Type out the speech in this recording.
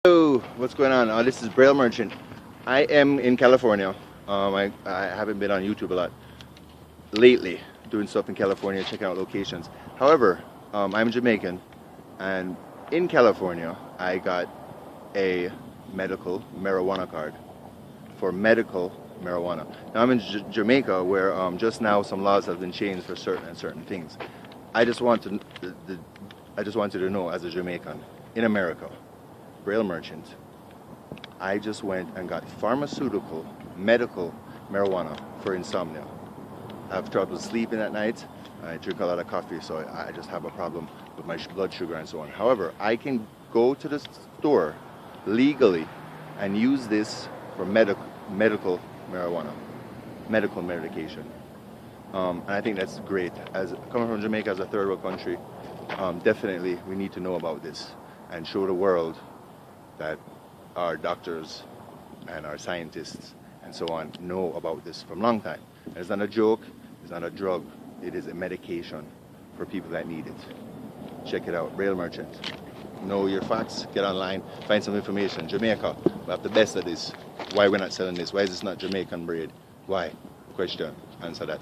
Hello, what's going on? This is Braille Merchant. I am in California. I haven't been on YouTube a lot lately, doing stuff in California, checking out locations. However, I'm Jamaican, and in California, I got a medical marijuana card for medical marijuana. Now I'm in Jamaica, where just now some laws have been changed for certain things. I just want to, I just wanted to know, as a Jamaican in America, Braille Merchant, I just went and got pharmaceutical, medical marijuana for insomnia. I have trouble sleeping at night. I drink a lot of coffee, so I just have a problem with my blood sugar and so on. However, I can go to the store legally and use this for medical marijuana, medical medication. And I think that's great. As coming from Jamaica as a third world country, definitely we need to know about this and show the world that our doctors and our scientists and so on know about this from a long time. It's not a joke, it's not a drug, it is a medication for people that need it. Check it out, Braille Merchant. Know your facts, get online, find some information. Jamaica, we have the best of this. Why we're not selling this? Why is this not Jamaican bread? Why? Question, answer that.